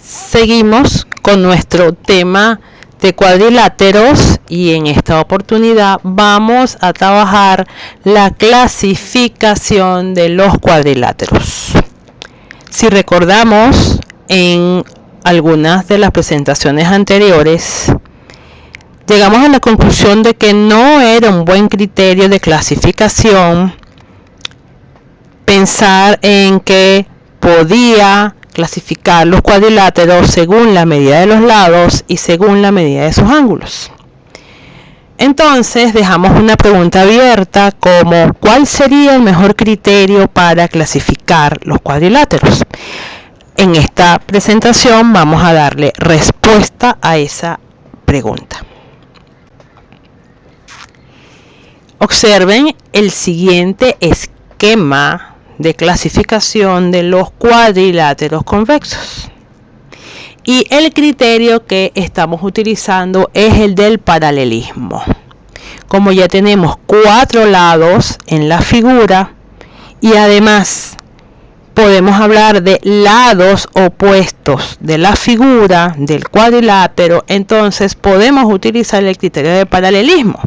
Seguimos con nuestro tema de cuadriláteros y en esta oportunidad vamos a trabajar la clasificación de los cuadriláteros. Si recordamos, en algunas de las presentaciones anteriores llegamos a la conclusión de que no era un buen criterio de clasificación pensar en que podía clasificar los cuadriláteros según la medida de los lados y según la medida de sus ángulos. Entonces dejamos una pregunta abierta como ¿cuál sería el mejor criterio para clasificar los cuadriláteros? En esta presentación vamos a darle respuesta a esa pregunta. Observen el siguiente esquema de clasificación de los cuadriláteros convexos. Y el criterio que estamos utilizando es el del paralelismo. Como ya tenemos 4 lados en la figura y además podemos hablar de lados opuestos de la figura del cuadrilátero, entonces podemos utilizar el criterio de paralelismo.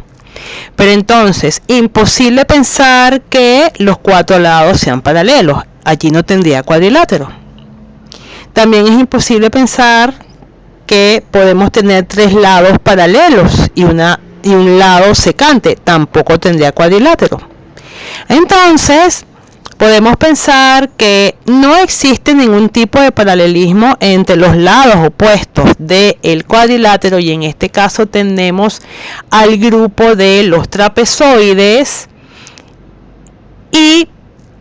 Pero entonces, imposible pensar que los 4 lados sean paralelos. Allí no tendría cuadrilátero. También es imposible pensar que podemos tener 3 lados paralelos y un lado secante. Tampoco tendría cuadrilátero. Entonces, podemos pensar que no existe ningún tipo de paralelismo entre los lados opuestos del cuadrilátero y en este caso tenemos al grupo de los trapezoides y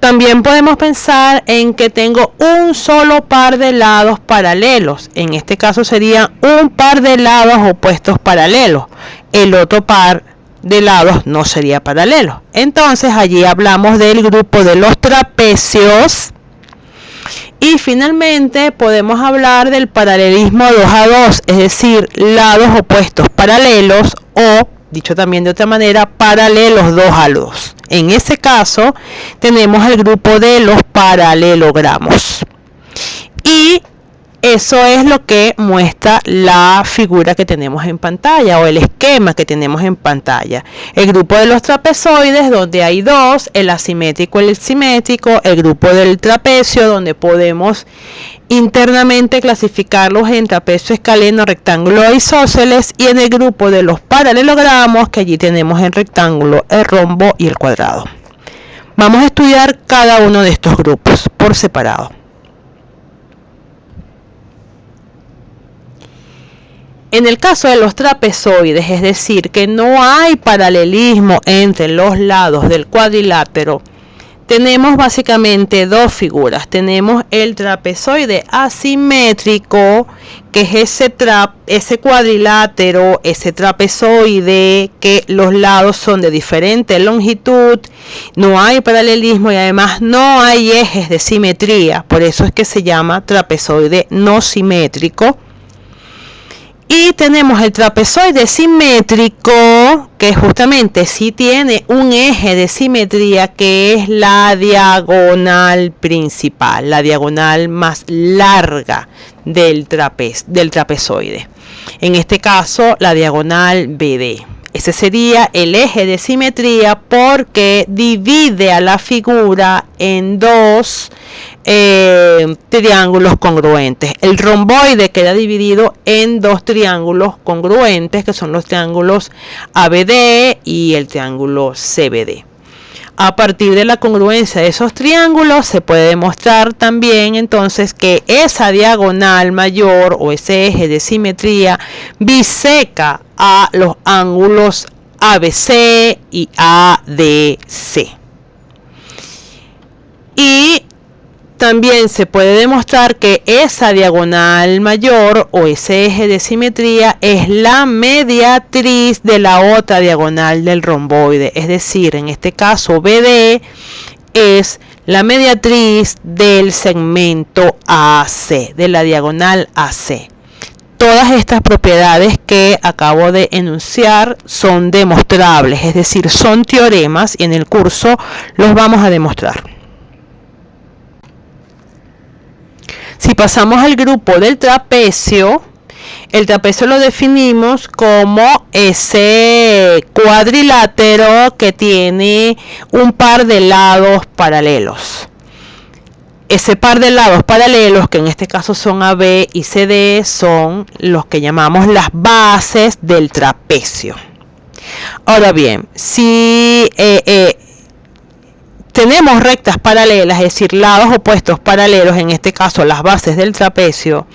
también podemos pensar en que tengo un solo par de lados paralelos. En este caso sería un par de lados opuestos paralelos. El otro par de lados no sería paralelo. Entonces allí hablamos del grupo de los trapecios y finalmente podemos hablar del paralelismo 2 a 2, es decir, lados opuestos paralelos o, dicho también de otra manera, paralelos 2 a 2. En ese caso tenemos el grupo de los paralelogramos. Y eso es lo que muestra la figura que tenemos en pantalla o el esquema que tenemos en pantalla. El grupo de los trapezoides donde hay 2, el asimétrico y el simétrico, el grupo del trapecio donde podemos internamente clasificarlos en trapecio, escaleno, rectángulo e isósceles y en el grupo de los paralelogramos que allí tenemos el rectángulo, el rombo y el cuadrado. Vamos a estudiar cada uno de estos grupos por separado. En el caso de los trapezoides, es decir, que no hay paralelismo entre los lados del cuadrilátero, tenemos básicamente 2 figuras. Tenemos el trapezoide asimétrico, que es ese cuadrilátero, ese trapezoide, que los lados son de diferente longitud, no hay paralelismo y además no hay ejes de simetría. Por eso es que se llama trapezoide no simétrico. Y tenemos el trapezoide simétrico, que justamente sí tiene un eje de simetría, que es la diagonal principal, la diagonal más larga del trapezoide. En este caso, la diagonal BD. Ese sería el eje de simetría porque divide a la figura en 2 triángulos congruentes. El romboide queda dividido en 2 triángulos congruentes que son los triángulos ABD y el triángulo CBD. A partir de la congruencia de esos triángulos se puede demostrar también entonces que esa diagonal mayor o ese eje de simetría biseca a los ángulos ABC y ADC. Y también se puede demostrar que esa diagonal mayor o ese eje de simetría es la mediatriz de la otra diagonal del romboide. Es decir, en este caso BD es la mediatriz del segmento AC, de la diagonal AC. Todas estas propiedades que acabo de enunciar son demostrables, es decir, son teoremas y en el curso los vamos a demostrar. Si pasamos al grupo del trapecio, el trapecio lo definimos como ese cuadrilátero que tiene un par de lados paralelos. Ese par de lados paralelos, que en este caso son AB y CD, son los que llamamos las bases del trapecio. Ahora bien, si tenemos rectas paralelas, es decir, lados opuestos paralelos, en este caso las bases del trapecio,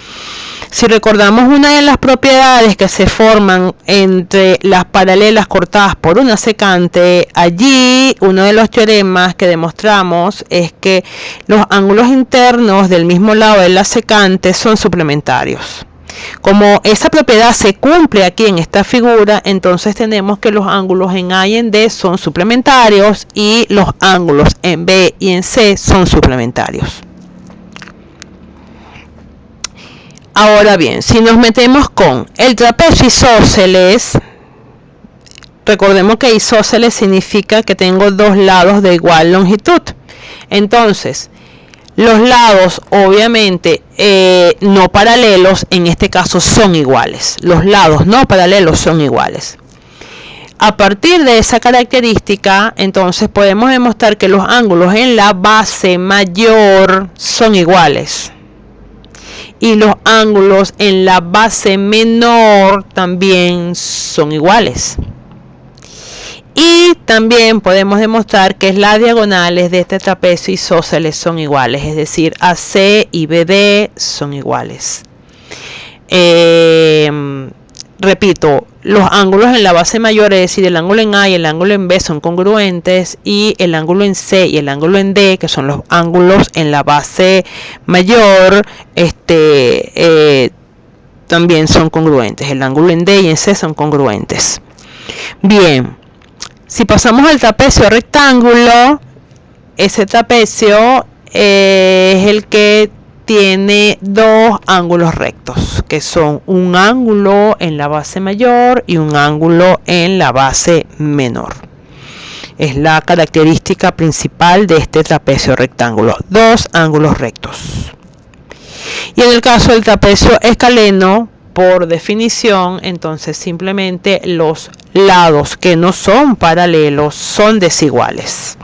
si recordamos una de las propiedades que se forman entre las paralelas cortadas por una secante, allí uno de los teoremas que demostramos es que los ángulos internos del mismo lado de la secante son suplementarios. Como esa propiedad se cumple aquí en esta figura, entonces tenemos que los ángulos en A y en D son suplementarios y los ángulos en B y en C son suplementarios. Ahora bien, si nos metemos con el trapecio isósceles, recordemos que isósceles significa que tengo dos lados de igual longitud. Entonces, los lados obviamente no paralelos en este caso son iguales. Los lados no paralelos son iguales. A partir de esa característica, entonces podemos demostrar que los ángulos en la base mayor son iguales. Y los ángulos en la base menor también son iguales. Y también podemos demostrar que las diagonales de este trapecio isósceles son iguales, es decir, AC y BD son iguales. Repito, los ángulos en la base mayor, es decir, el ángulo en A y el ángulo en B son congruentes, y el ángulo en C y el ángulo en D, que son los ángulos en la base mayor, también son congruentes. El ángulo en D y en C son congruentes. Bien, si pasamos al trapecio rectángulo, ese trapecio es el que tiene dos ángulos rectos, que son un ángulo en la base mayor y un ángulo en la base menor. Es la característica principal de este trapecio rectángulo, dos ángulos rectos. Y en el caso del trapecio escaleno, por definición, entonces simplemente los lados que no son paralelos son desiguales.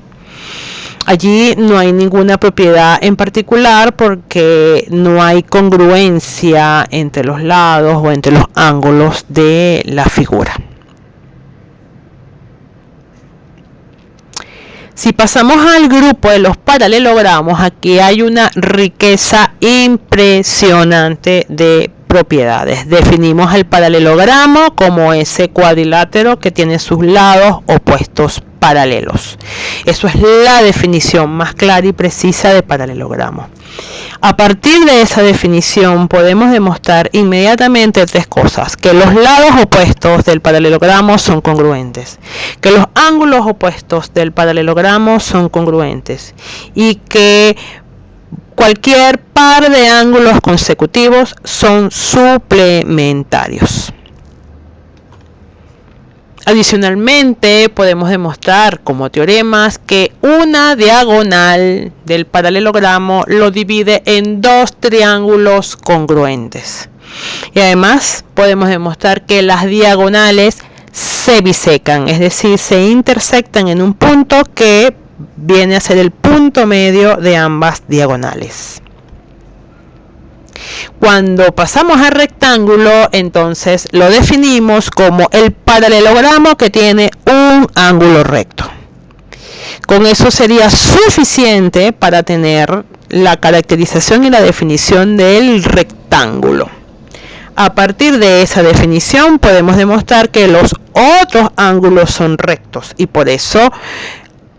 Allí no hay ninguna propiedad en particular porque no hay congruencia entre los lados o entre los ángulos de la figura. Si pasamos al grupo de los paralelogramos, aquí hay una riqueza impresionante de propiedades. Definimos el paralelogramo como ese cuadrilátero que tiene sus lados opuestos paralelos. Eso es la definición más clara y precisa de paralelogramo. A partir de esa definición podemos demostrar inmediatamente tres cosas: que los lados opuestos del paralelogramo son congruentes, que los ángulos opuestos del paralelogramo son congruentes y que cualquier par de ángulos consecutivos son suplementarios. Adicionalmente, podemos demostrar como teoremas que una diagonal del paralelogramo lo divide en dos triángulos congruentes. Y además, podemos demostrar que las diagonales se bisecan, es decir, se intersectan en un punto que viene a ser el punto medio de ambas diagonales. Cuando pasamos al rectángulo, entonces lo definimos como el paralelogramo que tiene un ángulo recto. Con eso sería suficiente para tener la caracterización y la definición del rectángulo. A partir de esa definición podemos demostrar que los otros ángulos son rectos y por eso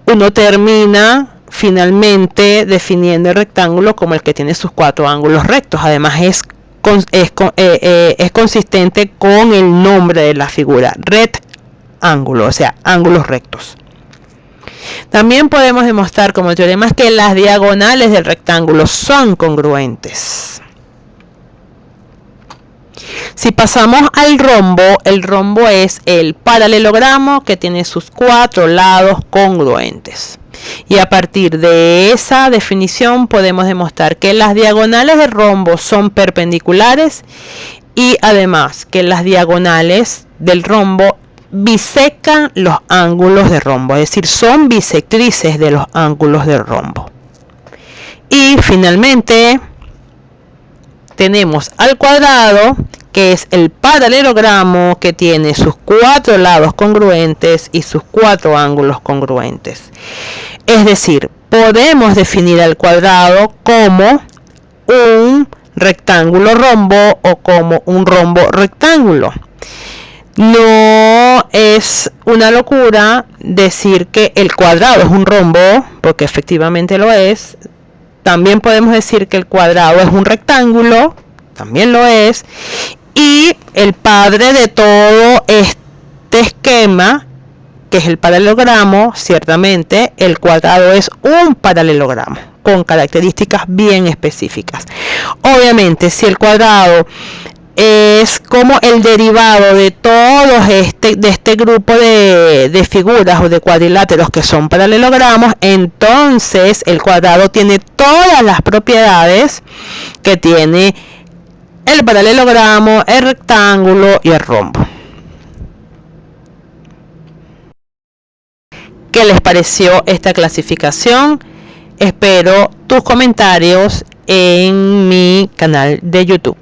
uno termina finalmente definiendo el rectángulo como el que tiene sus cuatro ángulos rectos. Además es consistente con el nombre de la figura, rectángulo, o sea, ángulos rectos. También podemos demostrar como teorema que las diagonales del rectángulo son congruentes. Si pasamos al rombo, el rombo es el paralelogramo que tiene sus 4 lados congruentes. Y a partir de esa definición podemos demostrar que las diagonales del rombo son perpendiculares y además que las diagonales del rombo bisecan los ángulos de rombo, es decir, son bisectrices de los ángulos del rombo. Y finalmente tenemos al cuadrado, que es el paralelogramo que tiene sus 4 lados congruentes y sus 4 ángulos congruentes. Es decir, podemos definir al cuadrado como un rectángulo rombo o como un rombo rectángulo. No es una locura decir que el cuadrado es un rombo, porque efectivamente lo es. También podemos decir que el cuadrado es un rectángulo, también lo es. Y el padre de todo este esquema, que es el paralelogramo, ciertamente el cuadrado es un paralelogramo con características bien específicas. Obviamente, si el cuadrado es como el derivado de todos este grupo de figuras o de cuadriláteros que son paralelogramos, entonces el cuadrado tiene todas las propiedades que tiene el paralelogramo, el rectángulo y el rombo. ¿Qué les pareció esta clasificación? Espero tus comentarios en mi canal de YouTube.